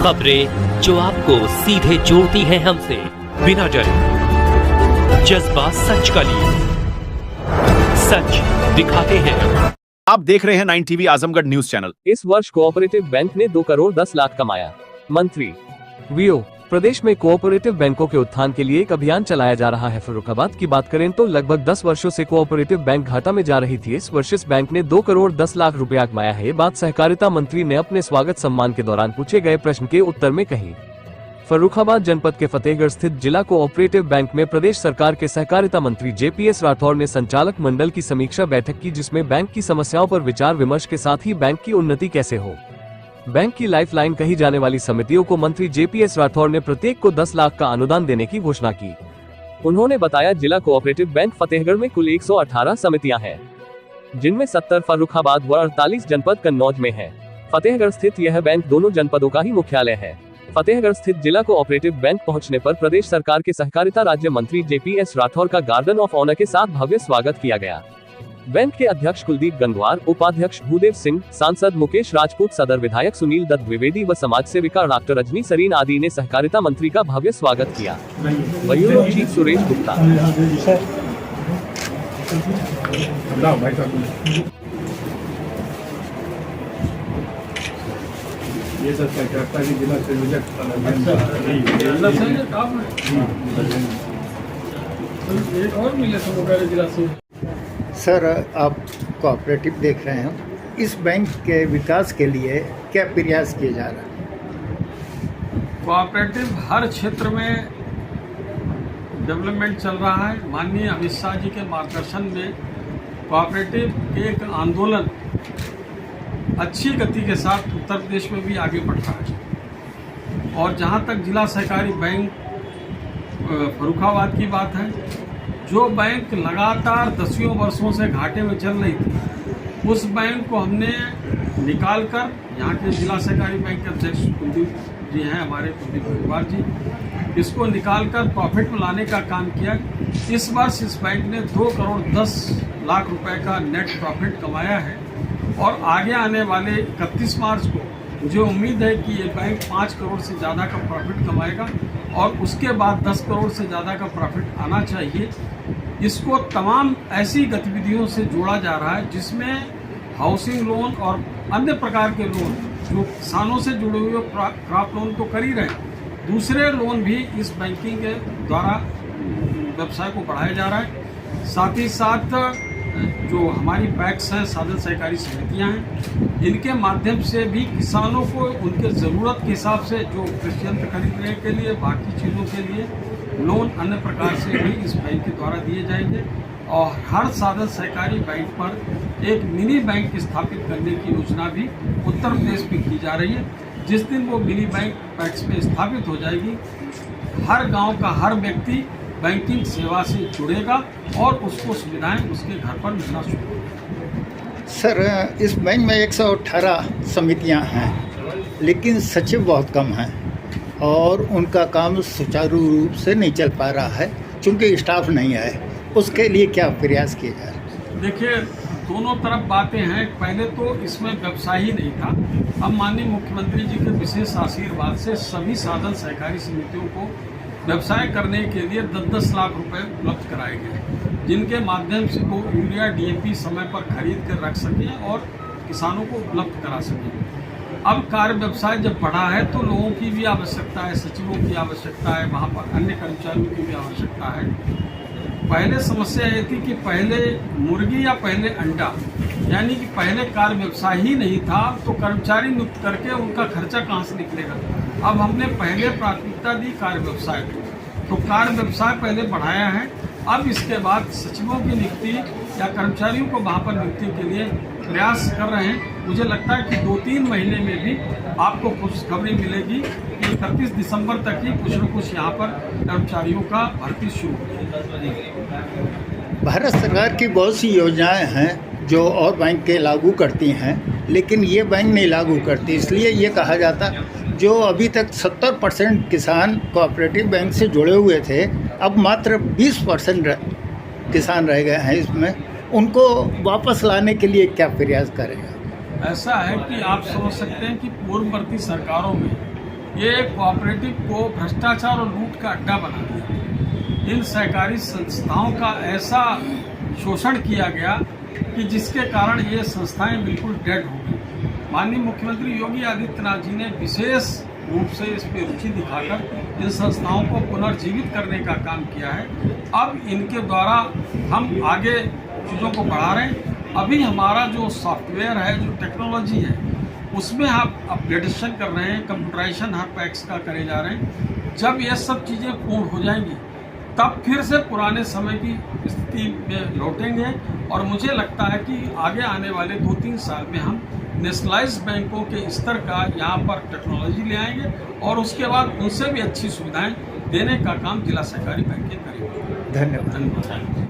खबरें जो आपको सीधे जोड़ती हैं हमसे, बिना डरे, जज्बा सच का लिए, सच दिखाते हैं। आप देख रहे हैं 9 टीवी आजमगढ़ न्यूज चैनल। इस वर्ष कोऑपरेटिव बैंक ने 2 करोड़ 10 लाख कमाया। मंत्री वीओ प्रदेश में कोऑपरेटिव बैंकों के उत्थान के लिए एक अभियान चलाया जा रहा है। फर्रुखाबाद की बात करें तो लगभग 10 वर्षों से कोऑपरेटिव बैंक घाटा में जा रही थी। इस वर्ष इस बैंक ने 2 करोड़ 10 लाख रुपया कमाया है। ये बात सहकारिता मंत्री ने अपने स्वागत सम्मान के दौरान पूछे गए प्रश्न के उत्तर में कही। फर्रुखाबाद जनपद के फतेहगढ़ स्थित जिला कोऑपरेटिव बैंक में प्रदेश सरकार के सहकारिता मंत्री JPS राठौर ने संचालक मंडल की समीक्षा बैठक की, जिसमें बैंक की समस्याओं पर विचार विमर्श के साथ ही बैंक की उन्नति कैसे हो, बैंक की लाइफलाइन कही जाने वाली समितियों को मंत्री JPS राठौर ने प्रत्येक को 10 लाख का अनुदान देने की घोषणा की। उन्होंने बताया, जिला कोऑपरेटिव बैंक फतेहगढ़ में कुल 118 समितियां हैं, जिनमें 70 फर्रुखाबाद व 48 जनपद कन्नौज में है। फतेहगढ़ स्थित यह बैंक दोनों जनपदों का ही मुख्यालय है। फतेहगढ़ स्थित जिला कोऑपरेटिव बैंक पहुंचने पर प्रदेश सरकार के सहकारिता राज्य मंत्री JPS राठौर का गार्डन ऑफ ऑनर के साथ भव्य स्वागत किया गया। बैंक के अध्यक्ष कुलदीप गंगवार, उपाध्यक्ष भूदेव सिंह, सांसद मुकेश राजपूत, सदर विधायक सुनील दत्त द्विवेदी व समाज सेविका डॉक्टर रजनी सरीन आदि ने सहकारिता मंत्री का भव्य स्वागत किया। Bureau chief Suresh Gupta. ये सब सहकारिता की जिला संयोजक और मिले जिला से। सर, आप कोऑपरेटिव देख रहे हैं, इस बैंक के विकास के लिए क्या प्रयास किए जा रहे हैं? कोऑपरेटिव हर क्षेत्र में डेवलपमेंट चल रहा है। माननीय अमित शाह जी के मार्गदर्शन में कोऑपरेटिव के एक आंदोलन अच्छी गति के साथ उत्तर प्रदेश में भी आगे बढ़ रहा है। और जहाँ तक जिला सहकारी बैंक फर्रुखाबाद की बात है, जो बैंक लगातार 10 वर्षों से घाटे में चल रही थी, उस बैंक को हमने निकालकर, यहाँ के जिला सहकारी बैंक के अध्यक्ष कुलदीप जी हैं हमारे, कुलदीप गंगवार जी, इसको निकालकर प्रॉफिट में लाने का काम किया। इस वर्ष इस बैंक ने 2 करोड़ 10 लाख रुपए का नेट प्रॉफिट कमाया है और आगे आने वाले 31 मार्च को मुझे उम्मीद है कि ये बैंक 5 करोड़ से ज़्यादा का प्रॉफिट कमाएगा और उसके बाद 10 करोड़ से ज़्यादा का प्रॉफिट आना चाहिए। इसको तमाम ऐसी गतिविधियों से जोड़ा जा रहा है जिसमें हाउसिंग लोन और अन्य प्रकार के लोन, जो किसानों से जुड़े हुए क्रॉप लोन तो कर ही रहे, दूसरे लोन भी इस बैंकिंग के द्वारा व्यवसाय को बढ़ाया जा रहा है। साथ ही साथ जो हमारी पैक्स हैं, साधन सहकारी समितियां हैं, इनके माध्यम से भी किसानों को उनके ज़रूरत के हिसाब से जो कृषि यंत्र खरीदने के लिए, बाकी चीज़ों के लिए लोन अन्य प्रकार से भी इस बैंक के द्वारा दिए जाएंगे। और हर साधन सहकारी बैंक पर एक मिनी बैंक स्थापित करने की योजना भी उत्तर प्रदेश में की जा रही है। जिस दिन वो मिनी बैंक पैक्स में स्थापित हो जाएगी, हर गाँव का हर व्यक्ति बैंकिंग सेवा से जुड़ेगा और उसको सुविधाएं उसके घर पर मिलना शुरू होगी। सर, इस बैंक में 118 समितियां हैं, लेकिन सचिव बहुत कम हैं और उनका काम सुचारू रूप से नहीं चल पा रहा है क्योंकि स्टाफ नहीं है। उसके लिए क्या प्रयास किए जा रहे हैं? देखिए, दोनों तरफ बातें हैं। पहले तो इसमें व्यवसाय ही नहीं था। अब माननीय मुख्यमंत्री जी के विशेष आशीर्वाद से सभी साधन सहकारी समितियों को व्यवसाय करने के लिए 10-10 लाख रुपए उपलब्ध कराए गए, जिनके माध्यम से वो यूरिया DAP समय पर खरीद कर रख सकें और किसानों को उपलब्ध करा सकें। अब कार्य व्यवसाय जब बढ़ा है तो लोगों की भी आवश्यकता है, सचिवों की आवश्यकता है, वहाँ पर अन्य कर्मचारियों की भी आवश्यकता है। पहले समस्या ये थी कि पहले मुर्गी या पहले अंडा, यानी कि पहले कार्य व्यवसाय ही नहीं था तो कर्मचारी नियुक्त करके उनका खर्चा कहाँ से निकलेगा। अब हमने पहले प्राथमिकता दी कार्य व्यवसाय को, तो कार्य व्यवसाय पहले बढ़ाया है। अब इसके बाद सचिवों की नियुक्ति या कर्मचारियों को वहाँ पर नियुक्ति के लिए प्रयास कर रहे हैं। मुझे लगता है कि 2-3 महीने में भी आपको खुशखबरी मिलेगी कि 31 दिसंबर तक ही कुछ न कुछ यहाँ पर कर्मचारियों का भर्ती शुरू होगी। भारत सरकार की बहुत सी योजनाएं हैं जो और बैंक के लागू करती हैं, लेकिन ये बैंक नहीं लागू करती। इसलिए ये कहा जाता, जो अभी तक 70% किसान कोऑपरेटिव बैंक से जुड़े हुए थे, अब मात्र 20% किसान रह गए हैं इसमें। उनको वापस लाने के लिए क्या प्रयास करेगा? ऐसा है कि आप समझ सकते हैं कि पूर्ववर्ती सरकारों में ये कोऑपरेटिव को भ्रष्टाचार और लूट का अड्डा बना दिया। इन सहकारी संस्थाओं का ऐसा शोषण किया गया कि जिसके कारण ये संस्थाएं बिल्कुल डेड हो गई। माननीय मुख्यमंत्री योगी आदित्यनाथ जी ने विशेष रूप से इस पर रुचि दिखाकर इन संस्थाओं को पुनर्जीवित करने का काम किया है। अब इनके द्वारा हम आगे चीज़ों को बढ़ा रहे हैं। अभी हमारा जो सॉफ्टवेयर है, जो टेक्नोलॉजी है, उसमें हम अपग्रेडेशन कर रहे हैं, कंप्यूटराइजेशन हर पैक्स का करे जा रहे हैं। जब ये सब चीज़ें पूर्ण हो जाएंगी तब फिर से पुराने समय की स्थिति में लौटेंगे और मुझे लगता है कि आगे आने वाले 2-3 साल में हम नेशनलाइज्ड बैंकों के स्तर का यहाँ पर टेक्नोलॉजी ले आएंगे और उसके बाद उनसे भी अच्छी सुविधाएं देने का काम जिला सहकारी बैंकें करेंगे। धन्यवाद। धन्यवाद।